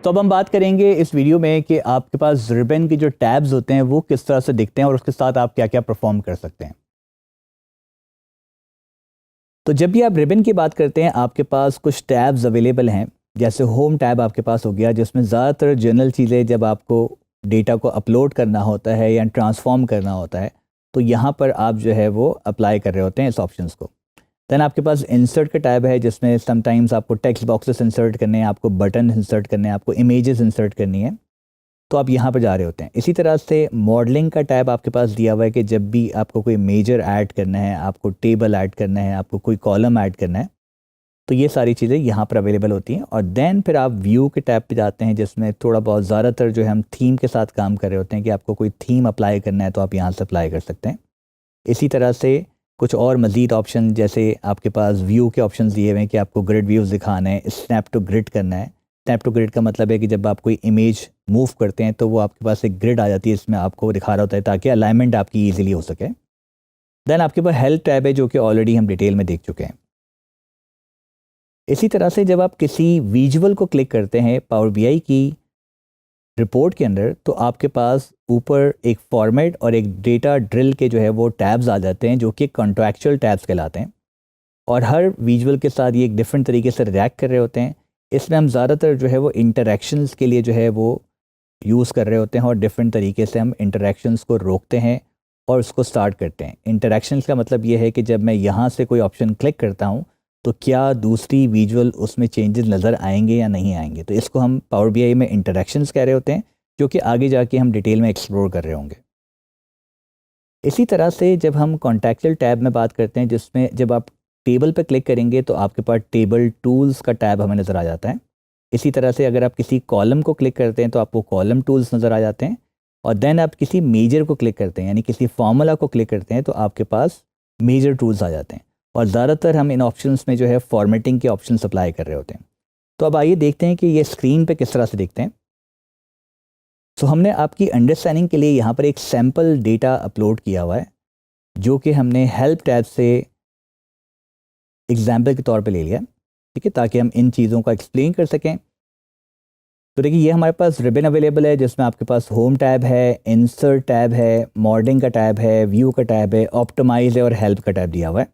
तो अब हम बात करेंगे इस वीडियो में कि आपके पास रिबन के जो टैब्स होते हैं वो किस तरह से दिखते हैं और उसके साथ आप क्या क्या परफॉर्म कर सकते हैं। तो जब भी आप रिबन की बात करते हैं आपके पास कुछ टैब्स अवेलेबल हैं, जैसे होम टैब आपके पास हो गया जिसमें ज़्यादातर जनरल चीज़ें जब आपको डेटा को अपलोड करना होता है या ट्रांसफॉर्म करना होता है तो यहाँ पर आप जो है वो अप्लाई कर रहे होते हैं इस ऑप्शंस को। देन आपके पास इंसर्ट का टैब है जिसमें समटाइम्स आपको टेक्स्ट बॉक्सेस इंसर्ट करने हैं, आपको बटन इंसर्ट करने हैं, आपको इमेजेस इंसर्ट करनी है, तो आप यहाँ पर जा रहे होते हैं। इसी तरह से मॉडलिंग का टैब आपके पास दिया हुआ है कि जब भी आपको कोई मेजर ऐड करना है, आपको टेबल ऐड करना है, आपको कोई कॉलम ऐड करना है, तो ये सारी चीज़ें यहाँ पर अवेलेबल होती हैं। और देन फिर आप व्यू के टैब पे जाते हैं जिसमें थोड़ा बहुत ज़्यादातर जो है हम थीम के साथ काम कर रहे होते हैं कि आपको कोई थीम अप्लाई करना है तो आप यहाँ से अप्लाई कर सकते हैं। इसी तरह से कुछ और मज़ीद ऑप्शन जैसे आपके पास व्यू के ऑप्शन दिए हुए हैं कि आपको ग्रिड व्यूज़ दिखाना है, स्नैप टू ग्रिड करना है। स्नैप टू ग्रिड का मतलब है कि जब आप कोई इमेज मूव करते हैं तो वो आपके पास एक ग्रिड आ जाती है, इसमें आपको दिखा रहा होता है ताकि अलाइनमेंट आपकी ईजिली हो सके। देन आपके पास हेल्प टैब है जो कि ऑलरेडी हम डिटेल में देख चुके हैं। इसी तरह से जब आप किसी विजुअल को क्लिक करते हैं पावर बीआई की रिपोर्ट के अंदर तो आपके पास ऊपर एक फॉर्मेट और एक डेटा ड्रिल के जो है वो टैब्स आ जाते हैं जो कि कॉन्ट्रैक्चुअल टैब्स कहलाते हैं और हर विजुअल के साथ ये एक डिफरेंट तरीके से रिएक्ट कर रहे होते हैं। इसमें हम ज़्यादातर जो है वो इंटरेक्शंस के लिए जो है वो यूज़ कर रहे होते हैं और डिफरेंट तरीके से हम इंटरेक्शंस को रोकते हैं और उसको स्टार्ट करते हैं। इंटरेक्शंस का मतलब ये है कि जब मैं यहाँ से कोई ऑप्शन क्लिक करता हूँ तो क्या दूसरी विजुअल उसमें चेंजेस नज़र आएंगे या नहीं आएंगे, तो इसको हम पावर बीआई में इंटरेक्शंस कह रहे होते हैं जो कि आगे जाके हम डिटेल में एक्सप्लोर कर रहे होंगे। इसी तरह से जब हम कॉन्टेक्चुअल टैब में बात करते हैं जिसमें जब आप टेबल पर क्लिक करेंगे तो आपके पास टेबल टूल्स का टैब हमें नज़र आ जाता है। इसी तरह से अगर आप किसी कॉलम को क्लिक करते हैं तो आपको कॉलम टूल्स नज़र आ जाते हैं और देन आप किसी मेजर को क्लिक करते हैं यानी किसी फार्मूला को क्लिक करते हैं तो आपके पास मेजर टूल्स आ जाते हैं। और ज़्यादातर हम इन ऑप्शंस में जो है फॉर्मेटिंग के ऑप्शन अप्लाई कर रहे होते हैं। तो अब आइए देखते हैं कि ये स्क्रीन पे किस तरह से दिखते हैं। सो हमने आपकी अंडरस्टैंडिंग के लिए यहाँ पर एक सैम्पल डेटा अपलोड किया हुआ है जो कि हमने हेल्प टैब से एग्जाम्पल के तौर पे ले लिया, ठीक है, ताकि हम इन चीज़ों का एक्सप्लेन कर सकें। तो देखिए ये हमारे पास रिबन अवेलेबल है जिसमें आपके पास होम टैब है, इंसर्ट टैब है, मॉडलिंग का टैब है, व्यू का टैब है, ऑप्टिमाइज है और हेल्प का टैब दिया हुआ है।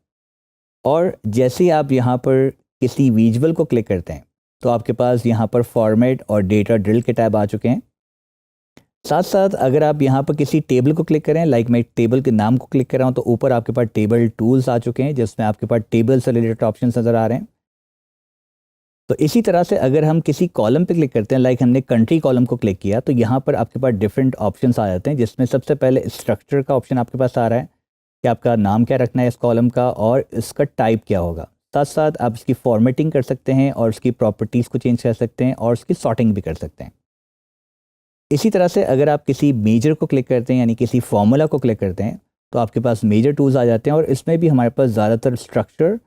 और जैसे ही आप यहाँ पर किसी विजुअल को क्लिक करते हैं तो आपके पास यहाँ पर फॉर्मेट और डेटा ड्रिल के टैब आ चुके हैं। साथ साथ अगर आप यहाँ पर किसी टेबल को क्लिक करें, लाइक मैं टेबल के नाम को क्लिक कर रहा हूँ, तो ऊपर आपके पास टेबल टूल्स आ चुके हैं जिसमें आपके पास टेबल से रिलेटेड ऑप्शन नज़र आ रहे हैं। तो इसी तरह से अगर हम किसी कॉलम पे क्लिक करते हैं, लाइक हमने कंट्री कॉलम को क्लिक किया, तो यहाँ पर आपके पास डिफरेंट ऑप्शंस आ जाते हैं जिसमें सबसे पहले स्ट्रक्चर का ऑप्शन आपके पास आ रहा है कि आपका नाम क्या रखना है इस कॉलम का और इसका टाइप क्या होगा। साथ साथ आप इसकी फॉर्मेटिंग कर सकते हैं और उसकी प्रॉपर्टीज़ को चेंज कर सकते हैं और उसकी सॉर्टिंग भी कर सकते हैं। इसी तरह से अगर आप किसी मेजर को क्लिक करते हैं यानी किसी फॉर्मूला को क्लिक करते हैं तो आपके पास मेजर टूल्स आ जाते हैं और इसमें भी हमारे पास ज़्यादातर स्ट्रक्चर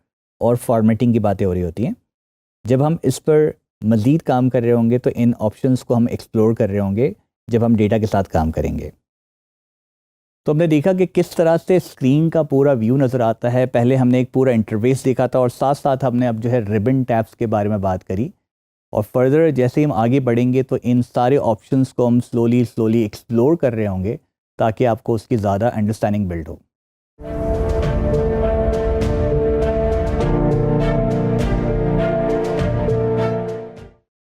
और फॉर्मेटिंग की बातें हो रही होती हैं। जब हम इस पर मज़ीद काम कर रहे होंगे तो इन ऑप्शंस को हम एक्सप्लोर कर रहे होंगे जब हम डेटा के साथ काम करेंगे। तो हमने देखा कि किस तरह से स्क्रीन का पूरा व्यू नज़र आता है। पहले हमने एक पूरा इंटरफेस देखा था और साथ साथ हमने अब जो है रिबन टैब्स के बारे में बात करी और फर्दर जैसे ही हम आगे बढ़ेंगे तो इन सारे ऑप्शंस को हम स्लोली एक्सप्लोर कर रहे होंगे ताकि आपको उसकी ज़्यादा अंडरस्टैंडिंग बिल्ड हो।